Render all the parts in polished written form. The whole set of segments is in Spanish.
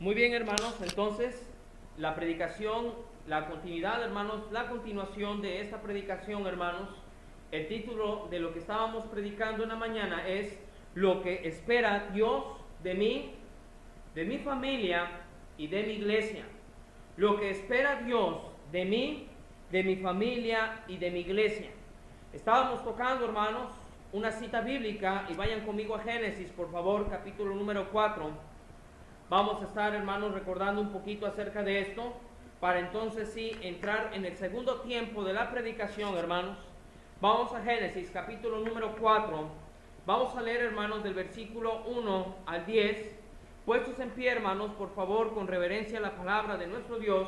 Muy bien, hermanos, entonces la predicación, la continuidad, hermanos, la continuación de esta predicación, hermanos, el título de lo que estábamos predicando en la mañana es lo que espera Dios de mí, de mi familia y de mi iglesia. Lo que espera Dios de mí, de mi familia y de mi iglesia. Estábamos tocando, hermanos, una cita bíblica y vayan conmigo a Génesis, por favor, capítulo número 4. Vamos a estar, hermanos, recordando un poquito acerca de esto, para entonces sí entrar en el segundo tiempo de la predicación, hermanos. Vamos a Génesis, capítulo número 4. Vamos a leer, hermanos, del versículo 1 al 10. Puestos en pie, hermanos, por favor, con reverencia a la palabra de nuestro Dios.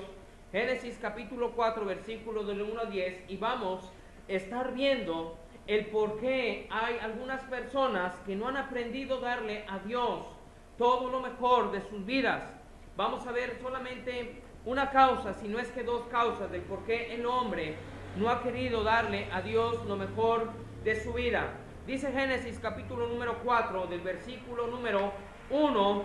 Génesis, capítulo 4, versículo del 1 al 10. Y vamos a estar viendo el por qué hay algunas personas que no han aprendido a darle a Dios todo lo mejor de sus vidas. Vamos a ver solamente una causa, si no es que dos causas, del por qué el hombre no ha querido darle a Dios lo mejor de su vida. Dice Génesis capítulo número 4, del versículo número 1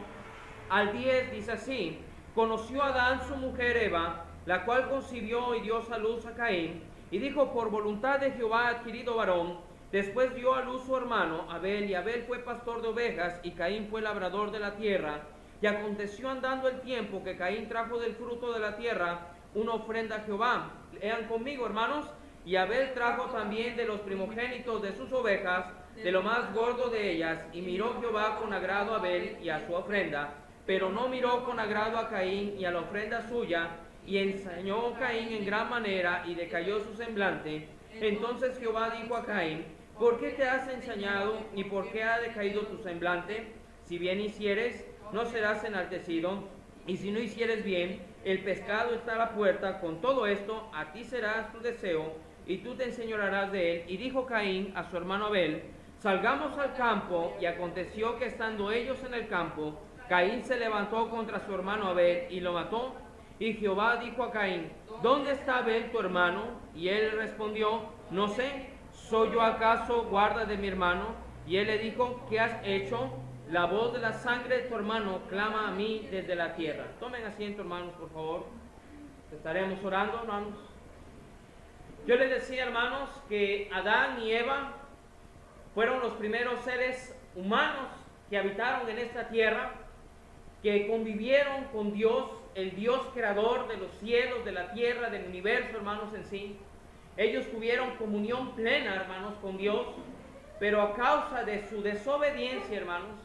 al 10, dice así: conoció Adán su mujer Eva, la cual concibió y dio a luz a Caín, y dijo: por voluntad de Jehová ha adquirido varón. Después dio a luz su hermano Abel, y Abel fue pastor de ovejas, y Caín fue labrador de la tierra. Y aconteció andando el tiempo que Caín trajo del fruto de la tierra una ofrenda a Jehová. Lean conmigo, hermanos. Y Abel trajo también de los primogénitos de sus ovejas, de lo más gordo de ellas, y miró Jehová con agrado a Abel y a su ofrenda, pero no miró con agrado a Caín y a la ofrenda suya, y ensañó Caín en gran manera, y decayó su semblante. Entonces Jehová dijo a Caín: ¿por qué te has ensañado y por qué ha decaído tu semblante? Si bien hicieres, no serás enaltecido, y si no hicieres bien, el pescado está a la puerta. Con todo esto, a ti será tu deseo, y tú te enseñorearás de él. Y dijo Caín a su hermano Abel: salgamos al campo. Y aconteció que estando ellos en el campo, Caín se levantó contra su hermano Abel y lo mató. Y Jehová dijo a Caín: ¿dónde está Abel tu hermano? Y él respondió: no sé. ¿Soy yo acaso guarda de mi hermano? Y él le dijo: ¿qué has hecho? La voz de la sangre de tu hermano clama a mí desde la tierra. Tomen asiento, hermanos, por favor. Estaremos orando, hermanos. Yo les decía, hermanos, que Adán y Eva fueron los primeros seres humanos que habitaron en esta tierra, que convivieron con Dios, el Dios creador de los cielos, de la tierra, del universo, hermanos, en sí. Ellos tuvieron comunión plena, hermanos, con Dios, pero a causa de su desobediencia, hermanos,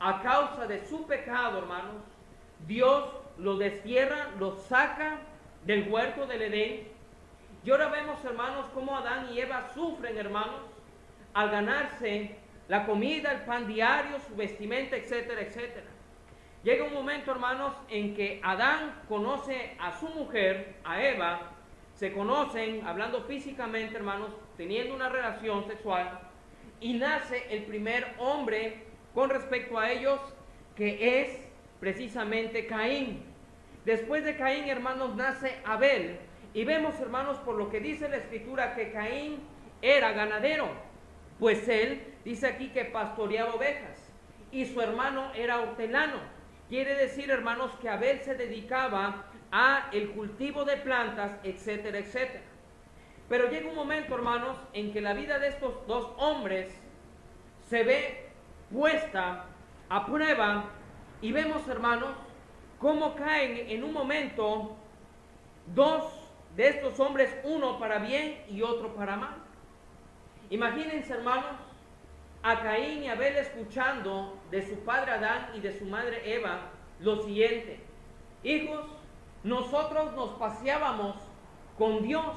a causa de su pecado, hermanos, Dios los destierra, los saca del huerto del Edén. Y ahora vemos, hermanos, cómo Adán y Eva sufren, hermanos, al ganarse la comida, el pan diario, su vestimenta, etcétera, etcétera. Llega un momento, hermanos, en que Adán conoce a su mujer, a Eva. Se conocen, hablando físicamente, hermanos, teniendo una relación sexual, y nace el primer hombre con respecto a ellos, que es precisamente Caín. Después de Caín, hermanos, nace Abel, y vemos, hermanos, por lo que dice la Escritura, que Caín era ganadero, pues él dice aquí que pastoreaba ovejas, y su hermano era hortelano. Quiere decir, hermanos, que Abel se dedicaba a el cultivo de plantas, etcétera, etcétera. Pero llega un momento, hermanos, en que la vida de estos dos hombres se ve puesta a prueba, y vemos, hermanos, cómo caen en un momento dos de estos hombres, uno para bien y otro para mal. Imagínense, hermanos, a Caín y Abel escuchando de su padre Adán y de su madre Eva lo siguiente: hijos, nosotros nos paseábamos con Dios,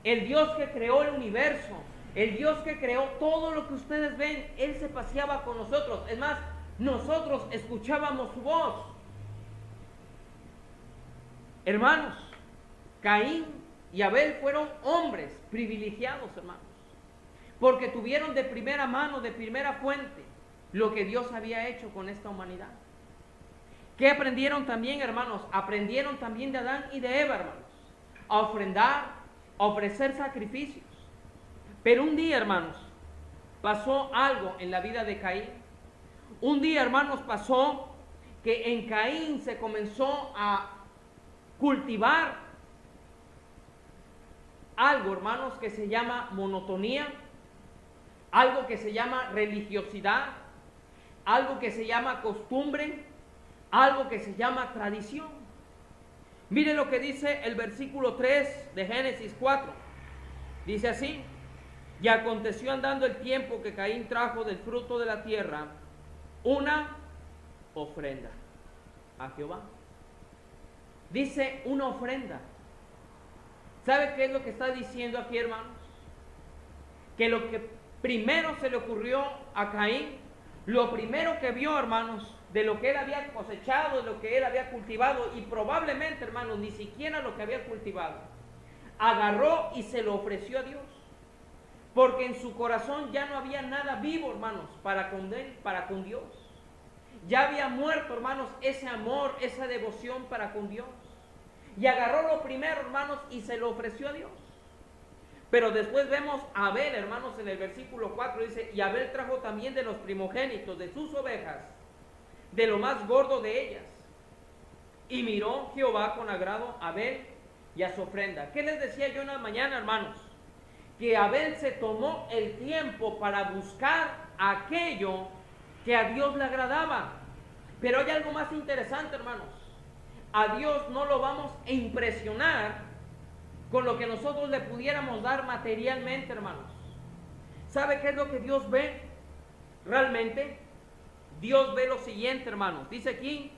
el Dios que creó el universo, el Dios que creó todo lo que ustedes ven. Él se paseaba con nosotros. Es más, nosotros escuchábamos su voz. Hermanos, Caín y Abel fueron hombres privilegiados, hermanos, porque tuvieron de primera mano, de primera fuente, lo que Dios había hecho con esta humanidad. ¿Qué aprendieron también, hermanos? Aprendieron también de Adán y de Eva, hermanos, a ofrendar, a ofrecer sacrificios. Pero un día, hermanos, pasó algo en la vida de Caín. Un día, hermanos, pasó que en Caín se comenzó a cultivar algo, hermanos, que se llama monotonía, algo que se llama religiosidad, algo que se llama costumbre, algo que se llama tradición. Mire lo que dice el versículo 3 de Génesis 4. Dice así: y aconteció andando el tiempo que Caín trajo del fruto de la tierra una ofrenda a Jehová. Dice una ofrenda. ¿Sabe qué es lo que está diciendo aquí, hermanos? Que lo que primero se le ocurrió a Caín, lo primero que vio, hermanos, de lo que él había cosechado, de lo que él había cultivado, y probablemente, hermanos, ni siquiera lo que había cultivado, agarró y se lo ofreció a Dios. Porque en su corazón ya no había nada vivo, hermanos, para con Dios. Ya había muerto, hermanos, ese amor, esa devoción para con Dios. Y agarró lo primero, hermanos, y se lo ofreció a Dios. Pero después vemos a Abel, hermanos, en el versículo 4 dice: y Abel trajo también de los primogénitos de sus ovejas, de lo más gordo de ellas. Y miró Jehová con agrado a Abel y a su ofrenda. ¿Qué les decía yo en la mañana, hermanos? Que Abel se tomó el tiempo para buscar aquello que a Dios le agradaba. Pero hay algo más interesante, hermanos. A Dios no lo vamos a impresionar con lo que nosotros le pudiéramos dar materialmente, hermanos. ¿Sabe qué es lo que Dios ve? Realmente, Dios ve lo siguiente, hermanos. Dice aquí: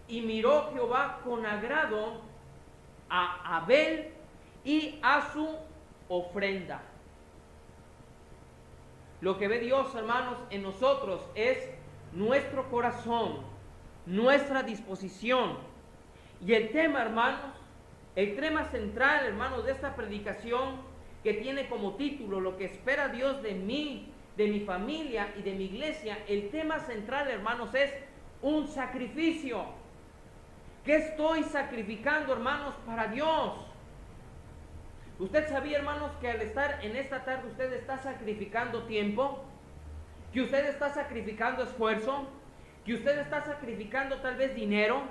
y miró Jehová con agrado a Abel y a su ofrenda. Lo que ve Dios, hermanos, en nosotros es nuestro corazón, nuestra disposición. Y el tema, hermanos, el tema central, hermanos, de esta predicación, que tiene como título lo que espera Dios de mí, de mi familia y de mi iglesia, el tema central, hermanos, es un sacrificio. ¿Qué estoy sacrificando, hermanos, para Dios? Usted sabía, hermanos, que al estar en esta tarde usted está sacrificando tiempo, que usted está sacrificando esfuerzo, que usted está sacrificando tal vez dinero,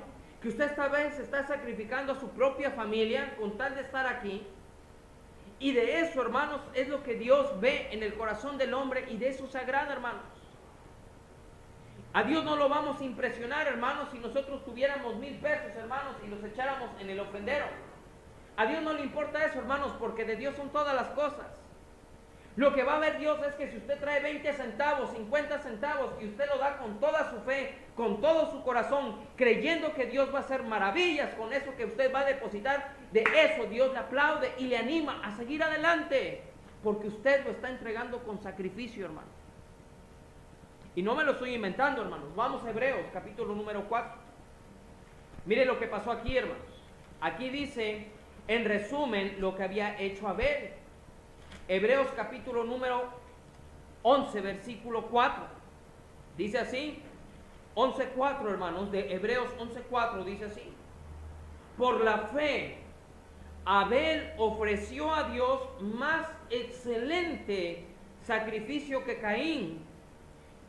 que usted tal vez está sacrificando a su propia familia con tal de estar aquí. Y de eso, hermanos, es lo que Dios ve en el corazón del hombre, y de eso se agrada, hermanos. A Dios no lo vamos a impresionar, hermanos, si nosotros tuviéramos 1,000 pesos, hermanos, y los echáramos en el ofrendero. A Dios no le importa eso, hermanos, porque de Dios son todas las cosas. Lo que va a ver Dios es que si usted trae 20 centavos, 50 centavos, y usted lo da con toda su fe, con todo su corazón, creyendo que Dios va a hacer maravillas con eso que usted va a depositar, de eso Dios le aplaude y le anima a seguir adelante, porque usted lo está entregando con sacrificio, hermano. Y no me lo estoy inventando, hermanos. Vamos a Hebreos, capítulo número 4. Mire lo que pasó aquí, hermanos. Aquí dice, en resumen, lo que había hecho Abel. Hebreos capítulo número 11, versículo 4. Dice así, 11:4, hermanos, de Hebreos 11:4, dice así: por la fe, Abel ofreció a Dios más excelente sacrificio que Caín,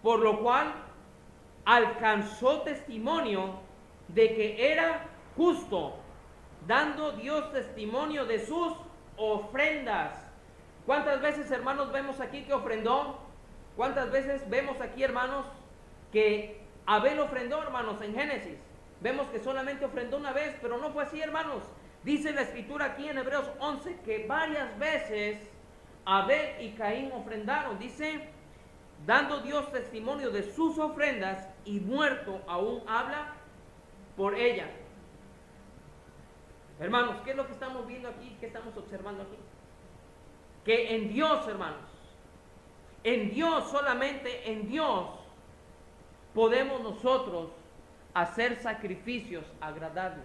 por lo cual alcanzó testimonio de que era justo, dando Dios testimonio de sus ofrendas. ¿Cuántas veces, hermanos, vemos aquí que ofrendó? ¿Cuántas veces vemos aquí, hermanos, que Abel ofrendó, hermanos, en Génesis? Vemos que solamente ofrendó una vez, pero no fue así, hermanos. Dice la escritura aquí en Hebreos 11 que varias veces Abel y Caín ofrendaron. Dice, dando Dios testimonio de sus ofrendas, y muerto aún habla por ella. Hermanos, ¿qué es lo que estamos viendo aquí? ¿Qué estamos observando aquí? Que en Dios, hermanos, en Dios, solamente en Dios, podemos nosotros hacer sacrificios agradables.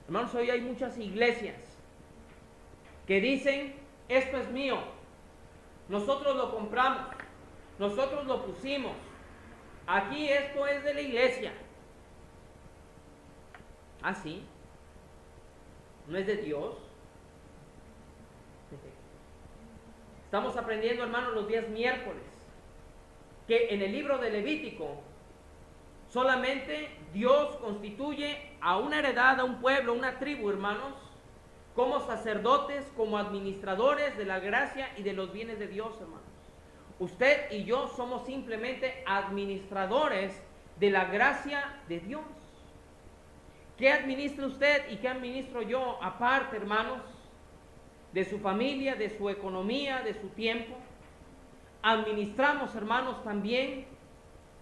Hermanos, hoy hay muchas iglesias que dicen, esto es mío, nosotros lo compramos, nosotros lo pusimos, aquí esto es de la iglesia. ¿Ah, sí? ¿No es de Dios? Estamos aprendiendo, hermanos, los días miércoles, que en el libro de Levítico Solamente Dios constituye a una heredad, a un pueblo, a una tribu, hermanos, como sacerdotes, como administradores de la gracia y de los bienes de Dios, hermanos. Usted y yo somos simplemente administradores de la gracia de Dios. ¿Qué administra usted y qué administro yo aparte, hermanos, de su familia, de su economía, de su tiempo? Administramos, hermanos, también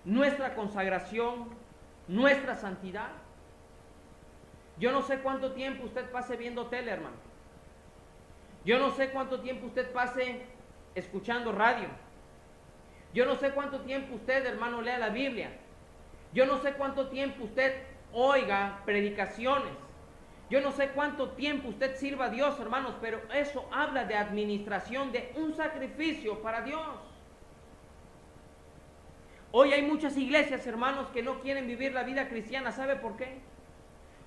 nuestra consagración, nuestra santidad. Yo no sé cuánto tiempo usted pase viendo tele, hermano. Yo no sé cuánto tiempo usted pase escuchando radio. Yo no sé cuánto tiempo usted, hermano, lea la Biblia. Yo no sé cuánto tiempo usted oiga predicaciones. Yo no sé cuánto tiempo usted sirva a Dios, hermanos, pero eso habla de administración, de un sacrificio para Dios. Hoy hay muchas iglesias, hermanos, que no quieren vivir la vida cristiana. ¿Sabe por qué?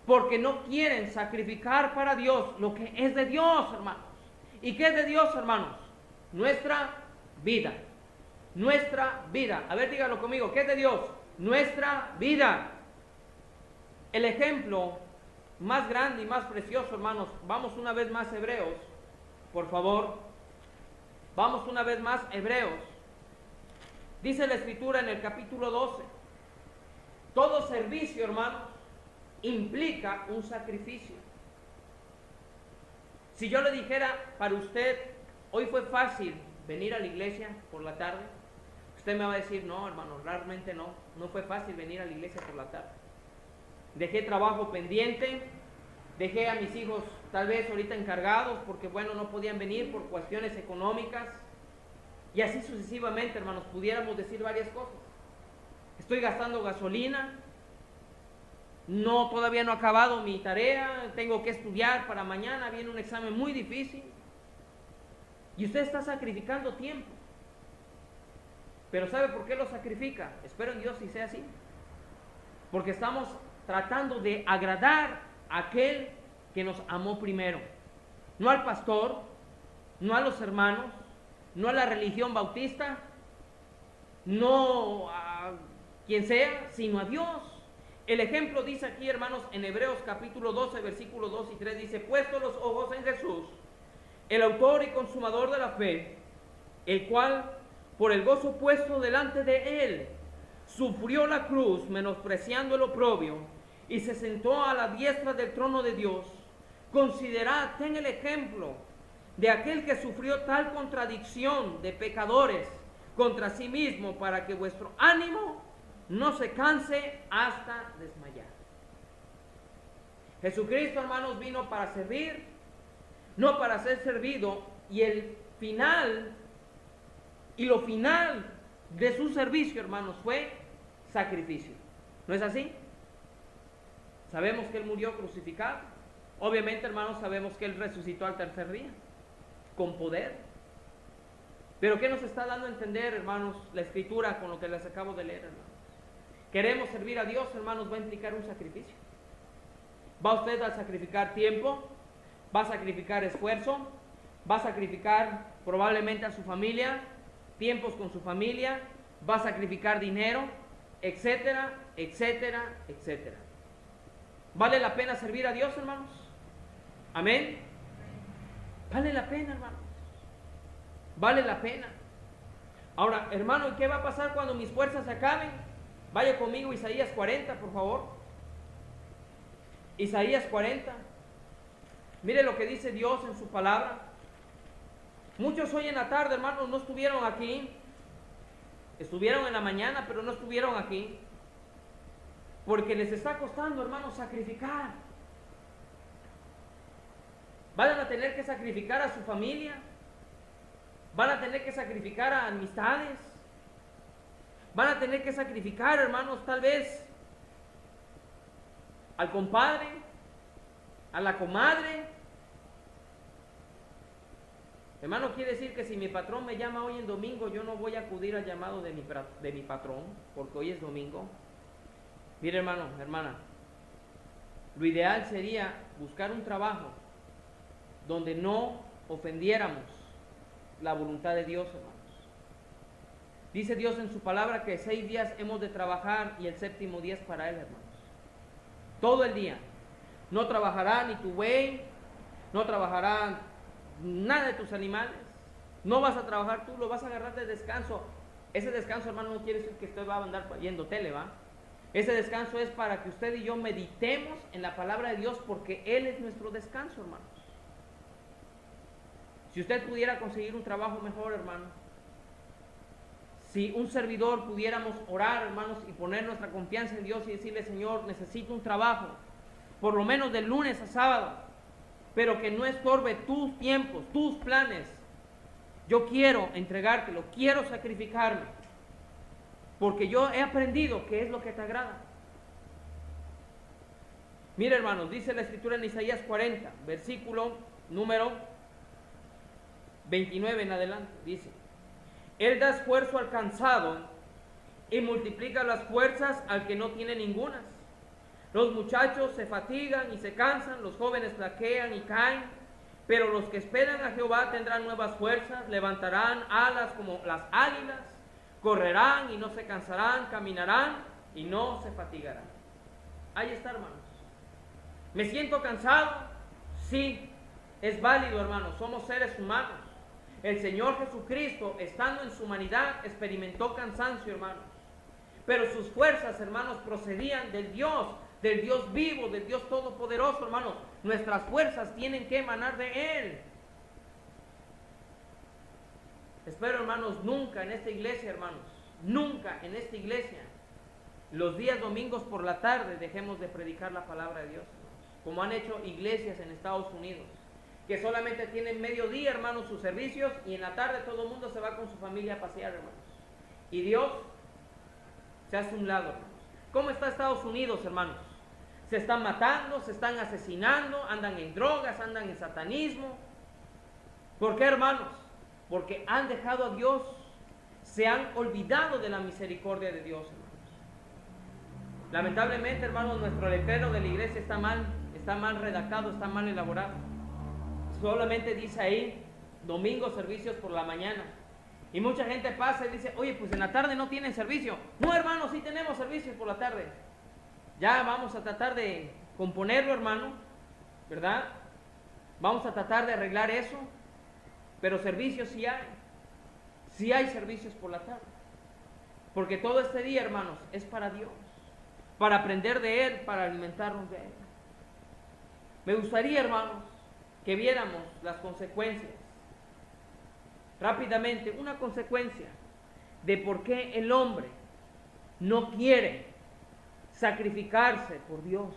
Porque no quieren sacrificar para Dios lo que es de Dios, hermanos. ¿Y qué es de Dios, hermanos? Nuestra vida. Nuestra vida. A ver, dígalo conmigo. ¿Qué es de Dios? Nuestra vida. El ejemplo más grande y más precioso, hermanos. Vamos una vez más a Hebreos, por favor. Vamos una vez más a Hebreos. Dice la Escritura en el capítulo 12. Todo servicio, hermanos, implica un sacrificio. Si yo le dijera para usted, hoy fue fácil venir a la iglesia por la tarde, usted me va a decir, no, hermano, realmente no fue fácil venir a la iglesia por la tarde. Dejé trabajo pendiente, dejé a mis hijos tal vez ahorita encargados porque, bueno, no podían venir por cuestiones económicas. Y así sucesivamente, hermanos, pudiéramos decir varias cosas. Estoy gastando gasolina, todavía no he acabado mi tarea, tengo que estudiar para mañana, viene un examen muy difícil. Y usted está sacrificando tiempo. Pero ¿sabe por qué lo sacrifica? Espero en Dios si sea así. Porque estamos tratando de agradar a aquel que nos amó primero. No al pastor, no a los hermanos, no a la religión bautista, no a quien sea, sino a Dios. El ejemplo dice aquí, hermanos, en Hebreos capítulo 12, versículos 2 y 3, dice, puesto los ojos en Jesús, el autor y consumador de la fe, el cual, por el gozo puesto delante de él, sufrió la cruz, menospreciando el oprobio, y se sentó a la diestra del trono de Dios. Considerad, ten el ejemplo de aquel que sufrió tal contradicción de pecadores contra sí mismo, para que vuestro ánimo no se canse hasta desmayar. Jesucristo, hermanos, vino para servir, no para ser servido, y el final y lo final de su servicio, hermanos, fue sacrificio. ¿No es así? Sabemos que Él murió crucificado. Obviamente, hermanos, sabemos que Él resucitó al tercer día con poder. Pero ¿qué nos está dando a entender, hermanos, la Escritura con lo que les acabo de leer, hermanos? Queremos servir a Dios, hermanos, va a implicar un sacrificio. Va usted a sacrificar tiempo, va a sacrificar esfuerzo, va a sacrificar probablemente a su familia, tiempos con su familia, va a sacrificar dinero, etcétera, etcétera, etcétera. ¿Vale la pena servir a Dios, hermanos? Amén. Vale la pena, hermanos. Vale la pena. Ahora, hermano, ¿y qué va a pasar cuando mis fuerzas se acaben? Vaya conmigo Isaías 40, por favor. Isaías 40. Mire lo que dice Dios en su palabra. Muchos hoy en la tarde, hermanos, no estuvieron aquí. Estuvieron en la mañana, pero no estuvieron aquí. Porque les está costando, hermanos, sacrificar. Van a tener que sacrificar a su familia. Van a tener que sacrificar a amistades. Van a tener que sacrificar, hermanos, tal vez al compadre, a la comadre. Hermano, quiere decir que si mi patrón me llama hoy en domingo, yo no voy a acudir al llamado de mi patrón, porque hoy es domingo. Mire, hermano, hermana, lo ideal sería buscar un trabajo donde no ofendiéramos la voluntad de Dios, hermanos. Dice Dios en su palabra que 6 días hemos de trabajar y el séptimo día es para Él, hermanos. Todo el día. No trabajará ni tu buey, no trabajará nada de tus animales. No vas a trabajar tú, lo vas a agarrar de descanso. Ese descanso, hermano, no quiere decir que usted va a andar yendo tele, ¿va? Ese descanso es para que usted y yo meditemos en la palabra de Dios, porque Él es nuestro descanso, hermanos. Si usted pudiera conseguir un trabajo mejor, hermano, si un servidor pudiéramos orar, hermanos, y poner nuestra confianza en Dios y decirle: Señor, necesito un trabajo, por lo menos de lunes a sábado, pero que no estorbe tus tiempos, tus planes. Yo quiero entregártelo, quiero sacrificarme, porque yo he aprendido qué es lo que te agrada. Mira, hermanos, dice la Escritura en Isaías 40, versículo número 29 en adelante, dice: Él da esfuerzo al cansado y multiplica las fuerzas al que no tiene ningunas. Los muchachos se fatigan y se cansan, los jóvenes flaquean y caen, pero los que esperan a Jehová tendrán nuevas fuerzas, levantarán alas como las águilas, correrán y no se cansarán, caminarán y no se fatigarán. Ahí está, hermanos. ¿Me siento cansado? Sí, es válido, hermanos, somos seres humanos. El Señor Jesucristo, estando en su humanidad, experimentó cansancio, hermanos. Pero sus fuerzas, hermanos, procedían del Dios vivo, del Dios todopoderoso, hermanos. Nuestras fuerzas tienen que emanar de Él. Espero, hermanos, nunca en esta iglesia, hermanos, nunca en esta iglesia, los días domingos por la tarde, dejemos de predicar la palabra de Dios, hermanos, como han hecho iglesias en Estados Unidos, que solamente tienen mediodía, hermanos, sus servicios, y en la tarde todo el mundo se va con su familia a pasear, hermanos. Y Dios se hace un lado, hermanos. ¿Cómo está Estados Unidos, hermanos? Se están matando, se están asesinando, andan en drogas, andan en satanismo. ¿Por qué, hermanos? Porque han dejado a Dios, se han olvidado de la misericordia de Dios, hermanos. Lamentablemente, hermanos, nuestro letrero de la iglesia está mal redactado, está mal elaborado. Solamente dice ahí: domingo servicios por la mañana. Y mucha gente pasa y dice: oye, pues en la tarde no tienen servicio. No, hermanos, sí tenemos servicios por la tarde. Ya vamos a tratar de componerlo, hermano, ¿verdad? Vamos a tratar de arreglar eso. Pero servicios sí hay. Sí hay servicios por la tarde. Porque todo este día, hermanos, es para Dios, para aprender de Él, para alimentarnos de Él. Me gustaría, hermanos, que viéramos las consecuencias. Rápidamente, una consecuencia de por qué el hombre no quiere sacrificarse por Dios.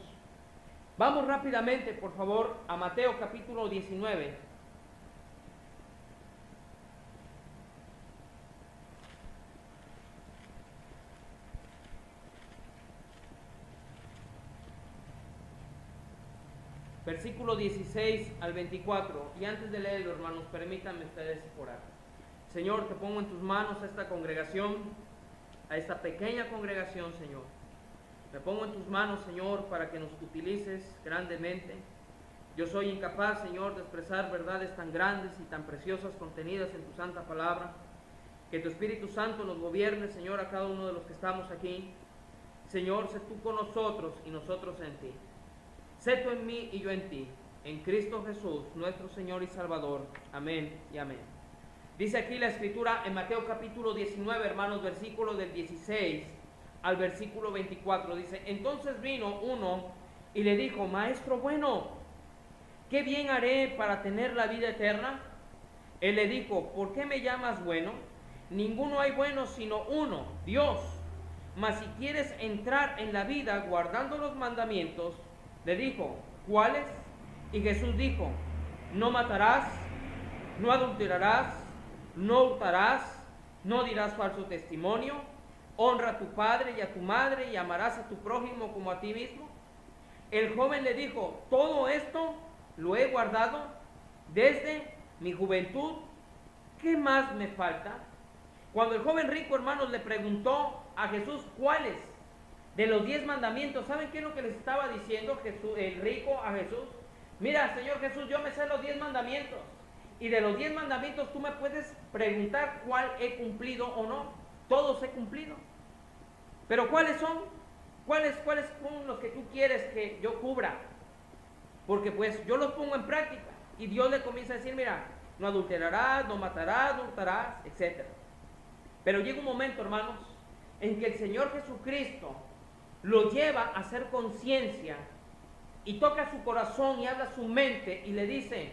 Vamos rápidamente, por favor, a Mateo capítulo 19. Versículo 16 al 24. Y antes de leerlo, hermanos, permítanme ustedes orar. Señor, te pongo en tus manos a esta congregación, a esta pequeña congregación, Señor. Me pongo en tus manos, Señor, para que nos utilices grandemente. Yo soy incapaz, Señor, de expresar verdades tan grandes y tan preciosas contenidas en tu santa palabra. Que tu Espíritu Santo nos gobierne, Señor, a cada uno de los que estamos aquí. Señor, sé tú con nosotros y nosotros en ti. Sé tú en mí y yo en ti, en Cristo Jesús, nuestro Señor y Salvador. Amén y amén. Dice aquí la Escritura en Mateo capítulo 19, hermanos, versículo del 16 al versículo 24. Dice: entonces vino uno y le dijo: Maestro bueno, ¿qué bien haré para tener la vida eterna? Él le dijo: ¿por qué me llamas bueno? Ninguno hay bueno sino uno, Dios. Mas si quieres entrar en la vida guardando los mandamientos, le dijo: ¿cuáles? Y Jesús dijo: no matarás, no adulterarás, no hurtarás, no dirás falso testimonio, honra a tu padre y a tu madre y amarás a tu prójimo como a ti mismo. El joven le dijo: todo esto lo he guardado desde mi juventud, ¿qué más me falta? Cuando el joven rico, hermanos, le preguntó a Jesús cuáles de los 10 mandamientos, ¿saben qué es lo que les estaba diciendo el rico a Jesús? Mira, Señor Jesús, yo me sé los 10 mandamientos, y de los 10 mandamientos tú me puedes preguntar cuál he cumplido o no. todos he cumplido. Pero ¿cuáles son? ¿Cuáles son los que tú quieres que yo cubra? Porque pues yo los pongo en práctica y Dios le comienza a decir, mira, no adulterarás, no matarás, no hurtarás, etc. Pero llega un momento, hermanos, en que el Señor Jesucristo lo lleva a hacer conciencia y toca su corazón y habla su mente y le dice,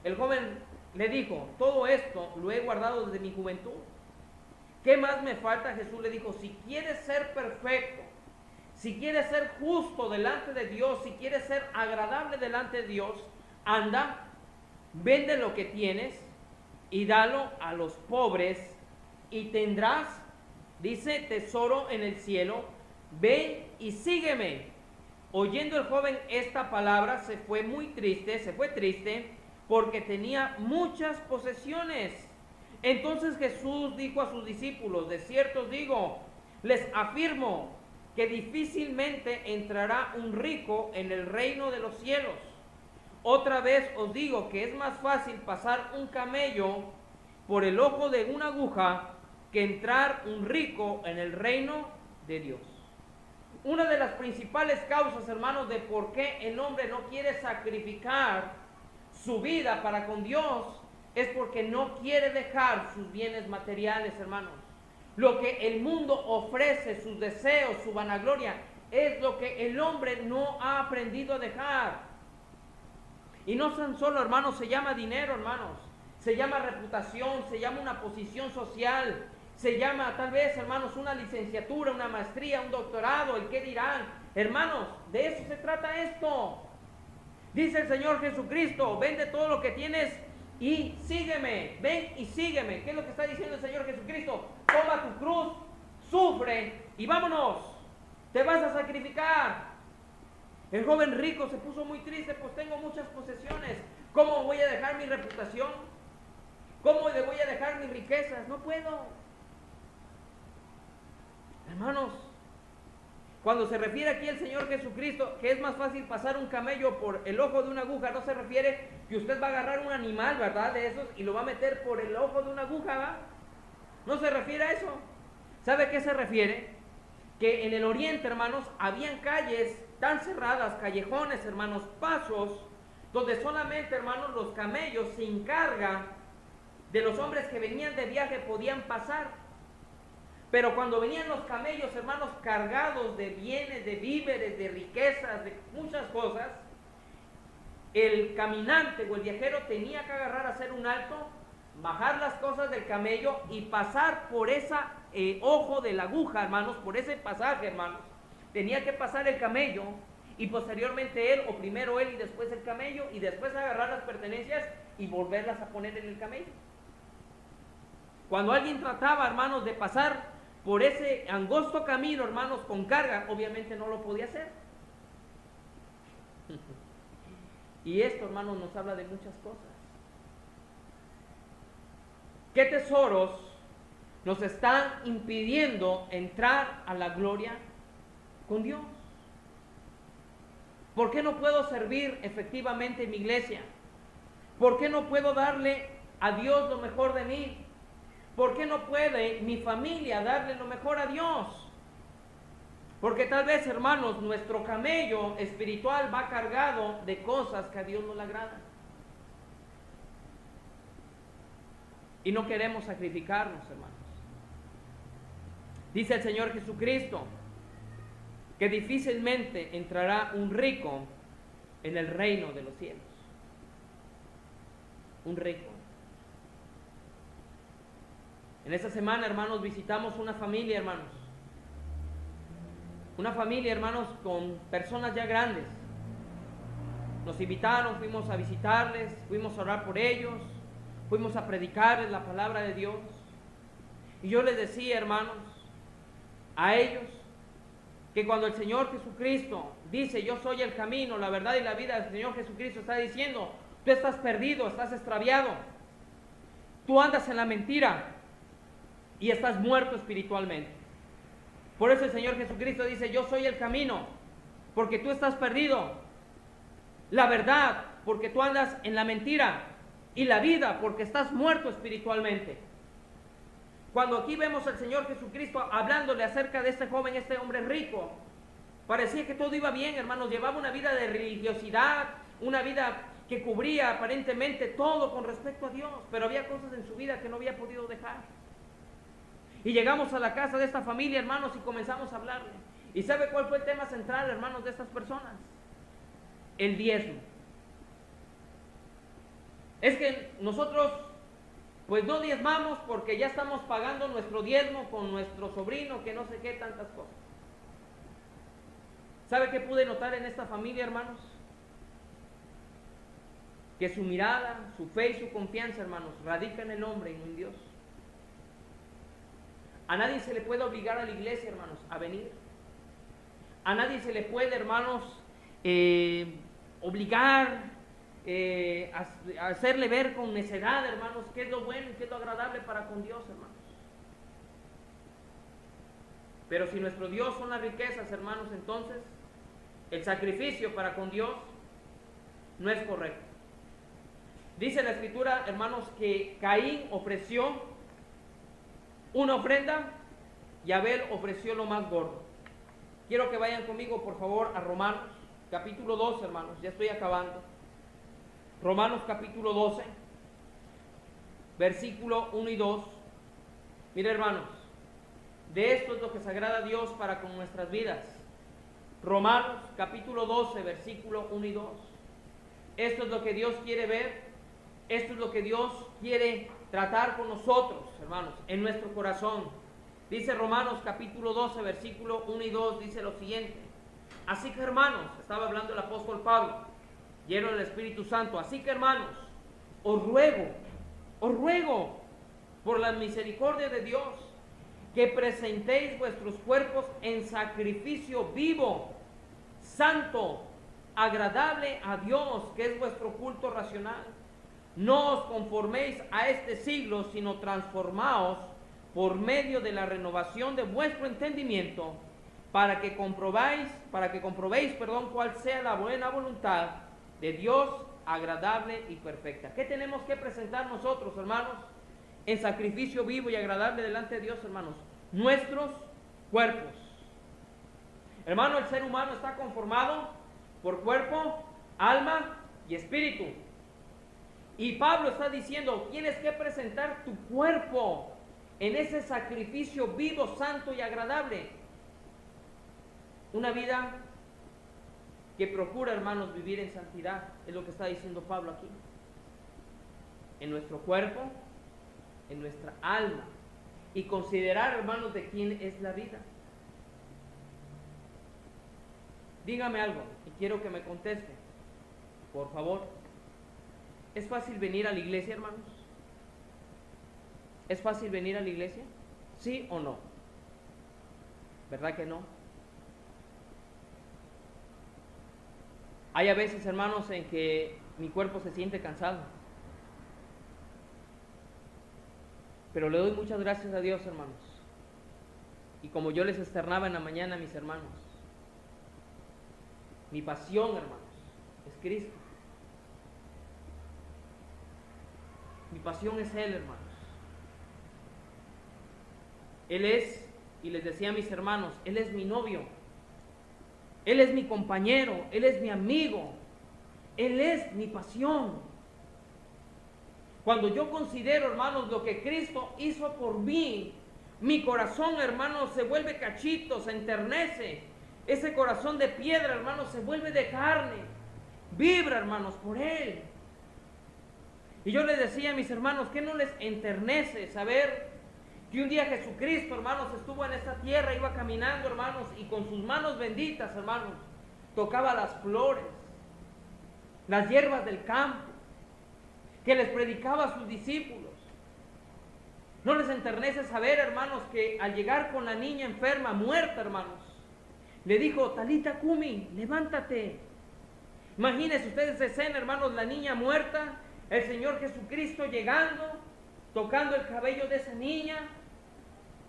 el joven le dijo, todo esto lo he guardado desde mi juventud. ¿Qué más me falta? Jesús le dijo, si quieres ser perfecto, si quieres ser justo delante de Dios, si quieres ser agradable delante de Dios, anda, vende lo que tienes y dalo a los pobres y tendrás, dice, tesoro en el cielo. Ven y sígueme. Oyendo el joven esta palabra se fue triste porque tenía muchas posesiones. Entonces Jesús dijo a sus discípulos, de cierto os digo, les afirmo que difícilmente entrará un rico en el reino de los cielos. Otra vez os digo que es más fácil pasar un camello por el ojo de una aguja que entrar un rico en el reino de Dios. Una de las principales causas, hermanos, de por qué el hombre no quiere sacrificar su vida para con Dios es porque no quiere dejar sus bienes materiales, hermanos. Lo que el mundo ofrece, sus deseos, su vanagloria, es lo que el hombre no ha aprendido a dejar. Y no tan solo, hermanos, se llama dinero, hermanos. Se llama reputación, se llama una posición social, se llama tal vez, hermanos, una licenciatura, una maestría, un doctorado, el qué dirán. Hermanos, de eso se trata esto. Dice el Señor Jesucristo, vende todo lo que tienes y sígueme, ven y sígueme. ¿Qué es lo que está diciendo el Señor Jesucristo? Toma tu cruz, sufre y vámonos, te vas a sacrificar. El joven rico se puso muy triste, pues tengo muchas posesiones, ¿cómo voy a dejar mi reputación? ¿Cómo le voy a dejar mis riquezas? No puedo. Hermanos, cuando se refiere aquí el Señor Jesucristo que es más fácil pasar un camello por el ojo de una aguja, no se refiere que usted va a agarrar un animal, ¿verdad?, de esos y lo va a meter por el ojo de una aguja, ¿verdad? No se refiere a eso. ¿Sabe a qué se refiere? Que en el oriente, hermanos, habían calles tan cerradas, callejones, hermanos, pasos, donde solamente, hermanos, los camellos sin carga de los hombres que venían de viaje podían pasar. Pero cuando venían los camellos, hermanos, cargados de bienes, de víveres, de riquezas, de muchas cosas, el caminante o el viajero tenía que agarrar, hacer un alto, bajar las cosas del camello y pasar por ese ojo de la aguja, hermanos, por ese pasaje, hermanos. Tenía que pasar el camello y posteriormente él, o primero él y después el camello, y después agarrar las pertenencias y volverlas a poner en el camello. Cuando alguien trataba, hermanos, de pasar por ese angosto camino, hermanos, con carga, obviamente no lo podía hacer. Y esto, hermanos, nos habla de muchas cosas. ¿Qué tesoros nos están impidiendo entrar a la gloria con Dios? ¿Por qué no puedo servir efectivamente en mi iglesia? ¿Por qué no puedo darle a Dios lo mejor de mí? ¿Por qué no puede mi familia darle lo mejor a Dios? Porque tal vez, hermanos, nuestro camello espiritual va cargado de cosas que a Dios no le agradan. Y no queremos sacrificarnos, hermanos. Dice el Señor Jesucristo que difícilmente entrará un rico en el reino de los cielos. Un rico. En esta semana, hermanos, visitamos una familia, hermanos. Una familia, hermanos, con personas ya grandes. Nos invitaron, fuimos a visitarles, fuimos a orar por ellos, fuimos a predicarles la palabra de Dios. Y yo les decía, hermanos, a ellos, que cuando el Señor Jesucristo dice, yo soy el camino, la verdad y la vida, el Señor Jesucristo está diciendo, tú estás perdido, estás extraviado, tú andas en la mentira y estás muerto espiritualmente. Por eso el Señor Jesucristo dice, yo soy el camino, porque tú estás perdido. La verdad, porque tú andas en la mentira. Y la vida, porque estás muerto espiritualmente. Cuando aquí vemos al Señor Jesucristo hablándole acerca de este joven, este hombre rico, parecía que todo iba bien, hermanos. Llevaba una vida de religiosidad, una vida que cubría aparentemente todo con respecto a Dios, pero había cosas en su vida que no había podido dejar. Y llegamos a la casa de esta familia, hermanos, y comenzamos a hablarle. ¿Y sabe cuál fue el tema central, hermanos, de estas personas? El diezmo. Es que nosotros pues no diezmamos porque ya estamos pagando nuestro diezmo con nuestro sobrino, que no sé qué, tantas cosas. ¿Sabe qué pude notar en esta familia, hermanos? Que su mirada, su fe y su confianza, hermanos, radica en el hombre y no en Dios. A nadie se le puede obligar a la iglesia, hermanos, a venir. A nadie se le puede, hermanos, obligar a hacerle ver con necedad, hermanos, qué es lo bueno y qué es lo agradable para con Dios, hermanos. Pero si nuestro Dios son las riquezas, hermanos, entonces el sacrificio para con Dios no es correcto. Dice la Escritura, hermanos, que Caín ofreció una ofrenda y Abel ofreció lo más gordo. Quiero que vayan conmigo, por favor, a Romanos, capítulo 12, hermanos. Ya estoy acabando. Romanos, capítulo 12, versículo 1 y 2. Mire, hermanos, de esto es lo que se agrada a Dios para con nuestras vidas. Romanos, capítulo 12, versículo 1 y 2. Esto es lo que Dios quiere ver. Esto es lo que Dios quiere tratar con nosotros, hermanos, en nuestro corazón. Dice Romanos capítulo 12, versículo 1 y 2, dice lo siguiente. Así que, hermanos, estaba hablando el apóstol Pablo, lleno del Espíritu Santo. Así que, hermanos, os ruego por la misericordia de Dios, que presentéis vuestros cuerpos en sacrificio vivo, santo, agradable a Dios, que es vuestro culto racional. No os conforméis a este siglo, sino transformaos por medio de la renovación de vuestro entendimiento, para que comprobéis, cuál sea la buena voluntad de Dios, agradable y perfecta. ¿Qué tenemos que presentar nosotros, hermanos, en sacrificio vivo y agradable delante de Dios, hermanos? Nuestros cuerpos. Hermano, el ser humano está conformado por cuerpo, alma y espíritu. Y Pablo está diciendo, tienes que presentar tu cuerpo en ese sacrificio vivo, santo y agradable. Una vida que procura, hermanos, vivir en santidad, es lo que está diciendo Pablo aquí. En nuestro cuerpo, en nuestra alma. Y considerar, hermanos, de quién es la vida. Dígame algo y quiero que me conteste, por favor. ¿Es fácil venir a la iglesia, hermanos? ¿Es fácil venir a la iglesia? ¿Sí o no? ¿Verdad que no? Hay a veces, hermanos, en que mi cuerpo se siente cansado. Pero le doy muchas gracias a Dios, hermanos. Y como yo les externaba en la mañana a mis hermanos, mi pasión, hermanos, es Cristo. Mi pasión es Él, hermanos. Él es, y les decía a mis hermanos, Él es mi novio. Él es mi compañero. Él es mi amigo. Él es mi pasión. Cuando yo considero, hermanos, lo que Cristo hizo por mí, mi corazón, hermanos, se vuelve cachito, se enternece. Ese corazón de piedra, hermanos, se vuelve de carne. Vibra, hermanos, por Él. Y yo les decía a mis hermanos, ¿qué no les enternece saber que un día Jesucristo, hermanos, estuvo en esta tierra, iba caminando, hermanos, y con sus manos benditas, hermanos, tocaba las flores, las hierbas del campo, que les predicaba a sus discípulos? ¿No les enternece saber, hermanos, que al llegar con la niña enferma, muerta, hermanos, le dijo, Talita Kumi, levántate? Imagínense ustedes esa escena, hermanos, la niña muerta, el Señor Jesucristo llegando, tocando el cabello de esa niña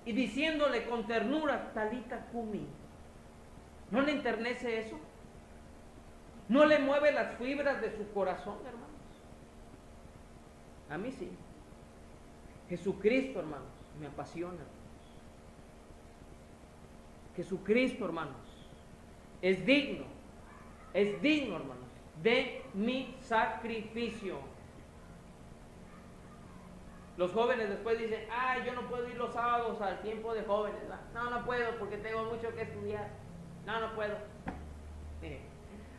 y diciéndole con ternura, Talita Kumi. ¿No le enternece eso? ¿No le mueve las fibras de su corazón, hermanos? A mí sí. Jesucristo, hermanos, me apasiona. Jesucristo, hermanos, es digno, hermanos, de mi sacrificio. Los jóvenes después dicen, ay, yo no puedo ir los sábados al tiempo de jóvenes. No puedo porque tengo mucho que estudiar. No puedo.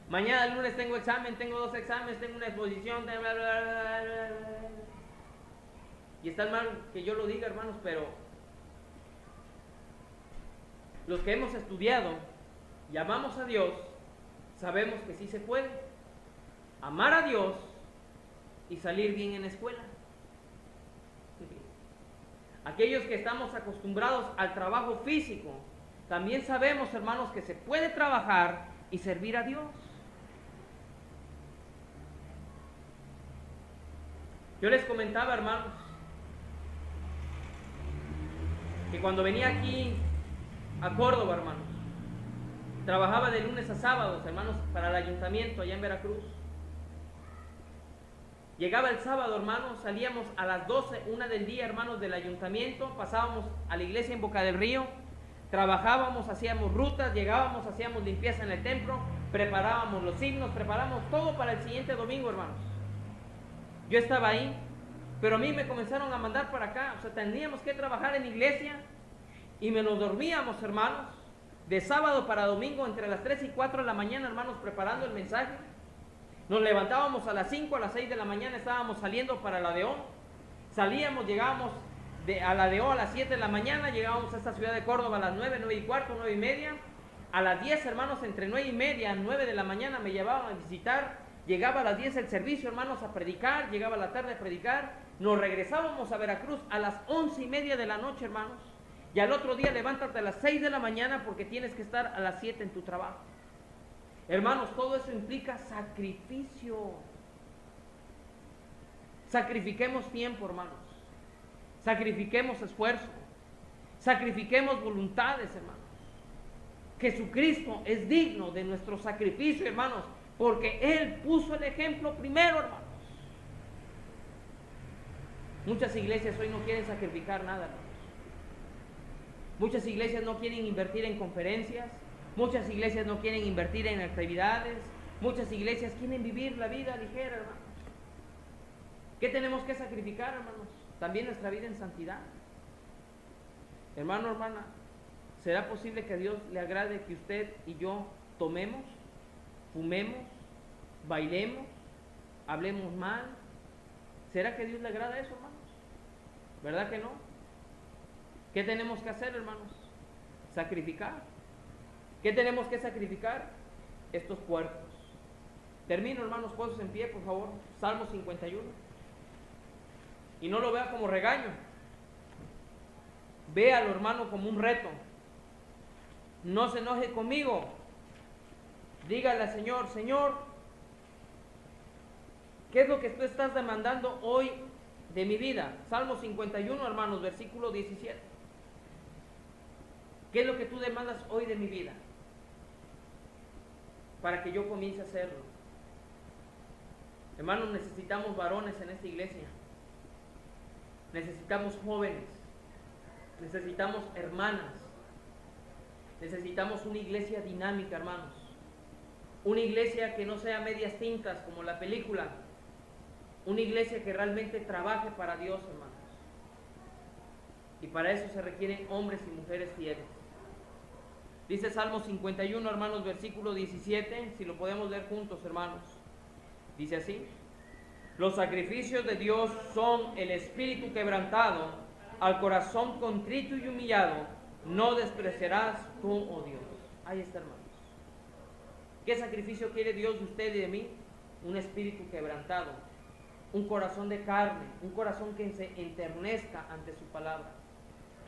Mañana el lunes tengo examen, tengo 2 exámenes, tengo una exposición, bla, bla, bla, bla, bla. Y está mal que yo lo diga, hermanos, pero los que hemos estudiado y amamos a Dios, sabemos que sí se puede amar a Dios y salir bien en la escuela. Aquellos que estamos acostumbrados al trabajo físico, también sabemos, hermanos, que se puede trabajar y servir a Dios. Yo les comentaba, hermanos, que cuando venía aquí a Córdoba, hermanos, trabajaba de lunes a sábados, hermanos, para el ayuntamiento allá en Veracruz. Llegaba el sábado, hermanos, salíamos a las 12, 1 del día, hermanos, del ayuntamiento, pasábamos a la iglesia en Boca del Río, trabajábamos, hacíamos rutas, llegábamos, hacíamos limpieza en el templo, preparábamos los himnos, preparábamos todo para el siguiente domingo, hermanos. Yo estaba ahí, pero a mí me comenzaron a mandar para acá, o sea, teníamos que trabajar en iglesia y me nos dormíamos, hermanos, de sábado para domingo entre las 3 y 4 de la mañana, hermanos, preparando el mensaje. Nos levantábamos a las 5, a las 6 de la mañana, estábamos saliendo para la DEO. Salíamos, llegábamos a la DEO a las 7 de la mañana, llegábamos a esta ciudad de Córdoba a las 9, 9 y cuarto, 9 y media. A las 10, hermanos, entre 9 y media, 9 de la mañana me llevaban a visitar. Llegaba a las 10 el servicio, hermanos, a predicar. Llegaba a la tarde a predicar. Nos regresábamos a Veracruz a las 11 y media de la noche, hermanos. Y al otro día levántate a las 6 de la mañana porque tienes que estar a las 7 en tu trabajo. Hermanos, todo eso implica sacrificio. Sacrifiquemos tiempo, hermanos. Sacrifiquemos esfuerzo. Sacrifiquemos voluntades, hermanos. Jesucristo es digno de nuestro sacrificio, hermanos, porque Él puso el ejemplo primero, hermanos. Muchas iglesias hoy no quieren sacrificar nada, hermanos. Muchas iglesias no quieren invertir en conferencias. Muchas iglesias no quieren invertir en actividades. Muchas iglesias quieren vivir la vida ligera, hermanos. ¿Qué tenemos que sacrificar, hermanos? También nuestra vida en santidad. Hermano, hermana, ¿será posible que a Dios le agrade que usted y yo tomemos, fumemos, bailemos, hablemos mal? ¿Será que a Dios le agrada eso, hermanos? ¿Verdad que no? ¿Qué tenemos que hacer, hermanos? Sacrificar. ¿Qué tenemos que sacrificar? Estos cuerpos. Termino, hermanos, puestos en pie, por favor. Salmo 51. Y no lo vea como regaño. Véalo, hermano, como un reto. No se enoje conmigo. Dígale al Señor, Señor, ¿qué es lo que tú estás demandando hoy de mi vida? Salmo 51, hermanos, versículo 17. ¿Qué es lo que tú demandas hoy de mi vida? Para que yo comience a hacerlo. Hermanos, necesitamos varones en esta iglesia. Necesitamos jóvenes. Necesitamos hermanas. Necesitamos una iglesia dinámica, hermanos. Una iglesia que no sea medias tintas como la película. Una iglesia que realmente trabaje para Dios, hermanos. Y para eso se requieren hombres y mujeres fieles. Dice Salmo 51, hermanos, versículo 17, si lo podemos leer juntos, hermanos. Dice así: los sacrificios de Dios son el espíritu quebrantado, al corazón contrito y humillado, no despreciarás tú, oh Dios. Ahí está, hermanos. ¿Qué sacrificio quiere Dios de usted y de mí? Un espíritu quebrantado, un corazón de carne, un corazón que se enternezca ante su palabra.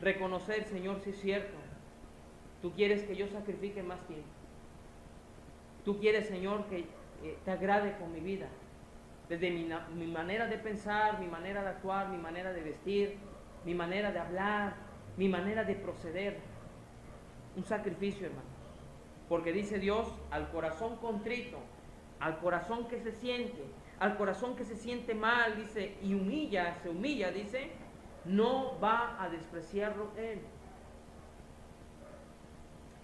Reconocer, Señor, si es cierto. Tú quieres que yo sacrifique más tiempo. Tú quieres, Señor, que te agrade con mi vida. Desde mi manera de pensar, mi manera de actuar, mi manera de vestir, mi manera de hablar, mi manera de proceder. Un sacrificio, hermanos. Porque dice Dios, al corazón contrito, al corazón que se siente mal, dice, y se humilla, dice, no va a despreciarlo Él.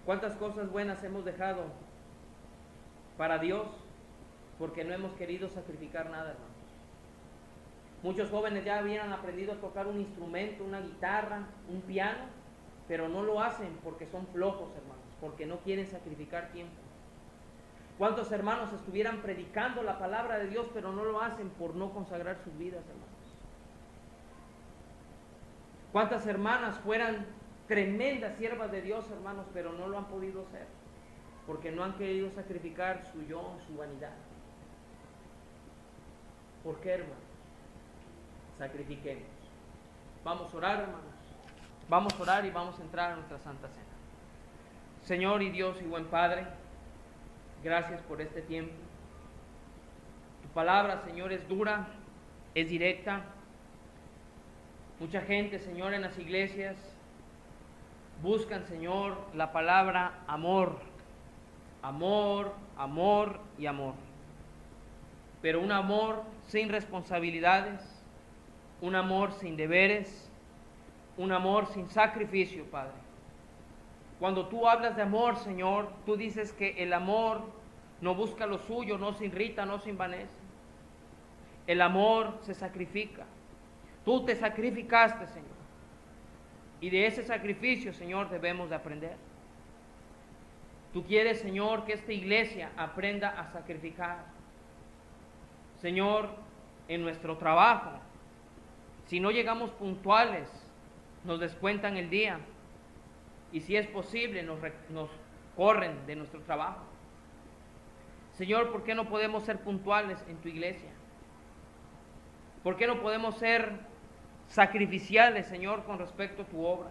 ¿Cuántas cosas buenas hemos dejado para Dios porque no hemos querido sacrificar nada, hermanos? Muchos jóvenes ya habían aprendido a tocar un instrumento, una guitarra, un piano, pero no lo hacen porque son flojos, hermanos, porque no quieren sacrificar tiempo. ¿Cuántos hermanos estuvieran predicando la palabra de Dios, pero no lo hacen por no consagrar sus vidas, hermanos? ¿Cuántas hermanas fueran tremendas siervas de Dios, hermanos, pero no lo han podido hacer porque no han querido sacrificar su yo, su vanidad? ¿Por qué, hermanos? Sacrifiquemos. Vamos a orar, hermanos. Vamos a orar y vamos a entrar a nuestra Santa Cena. Señor y Dios y buen Padre, gracias por este tiempo. Tu palabra, Señor, es dura, es directa. Mucha gente, Señor, en las iglesias buscan, Señor, la palabra amor. Amor, amor y amor. Pero un amor sin responsabilidades, un amor sin deberes, un amor sin sacrificio, Padre. Cuando tú hablas de amor, Señor, tú dices que el amor no busca lo suyo, no se irrita, no se envanece. El amor se sacrifica. Tú te sacrificaste, Señor. Y de ese sacrificio, Señor, debemos de aprender. Tú quieres, Señor, que esta iglesia aprenda a sacrificar. Señor, en nuestro trabajo, si no llegamos puntuales, nos descuentan el día. Y si es posible, nos corren de nuestro trabajo. Señor, ¿por qué no podemos ser puntuales en tu iglesia? ¿Por qué no podemos ser sacrificiales, Señor, con respecto a tu obra?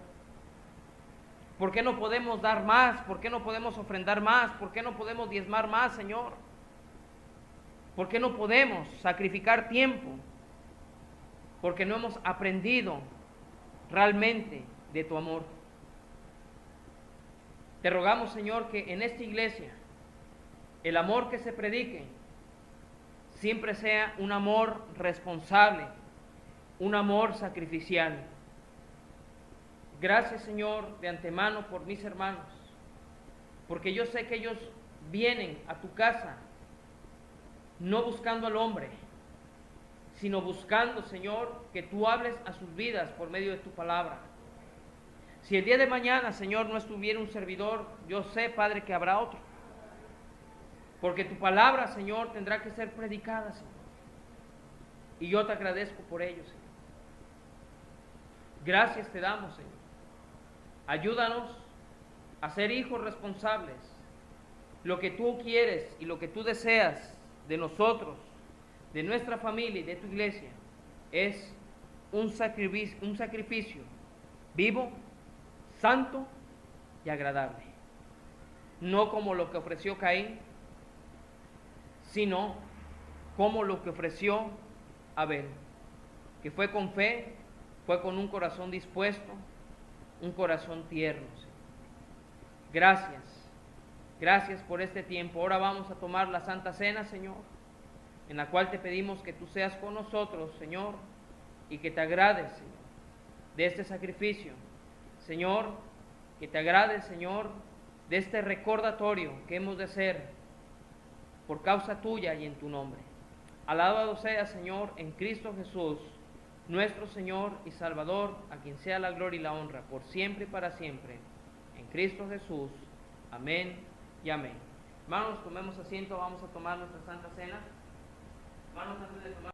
¿Por qué no podemos dar más? ¿Por qué no podemos ofrendar más? ¿Por qué no podemos diezmar más, Señor? ¿Por qué no podemos sacrificar tiempo? Porque no hemos aprendido realmente de tu amor. Te rogamos, Señor, que en esta iglesia el amor que se predique siempre sea un amor responsable, un amor sacrificial. Gracias, Señor, de antemano por mis hermanos, porque yo sé que ellos vienen a tu casa no buscando al hombre, sino buscando, Señor, que tú hables a sus vidas por medio de tu palabra. Si el día de mañana, Señor, no estuviera un servidor, yo sé, Padre, que habrá otro. Porque tu palabra, Señor, tendrá que ser predicada, Señor. Y yo te agradezco por ello, Señor. Gracias te damos, Señor. Ayúdanos a ser hijos responsables. Lo que tú quieres y lo que tú deseas de nosotros, de nuestra familia y de tu iglesia, es un sacrificio vivo, santo y agradable. No como lo que ofreció Caín, sino como lo que ofreció Abel, que fue con fe, fue con un corazón dispuesto, un corazón tierno. Gracias, gracias por este tiempo. Ahora vamos a tomar la Santa Cena, Señor, en la cual te pedimos que tú seas con nosotros, Señor, y que te agrades, Señor, de este sacrificio. Señor, que te agrade, Señor, de este recordatorio que hemos de hacer por causa tuya y en tu nombre. Alabado sea, Señor, en Cristo Jesús, nuestro Señor y Salvador, a quien sea la gloria y la honra, por siempre y para siempre. En Cristo Jesús. Amén y amén. Hermanos, tomemos asiento, vamos a tomar nuestra Santa Cena. Hermanos, antes de tomar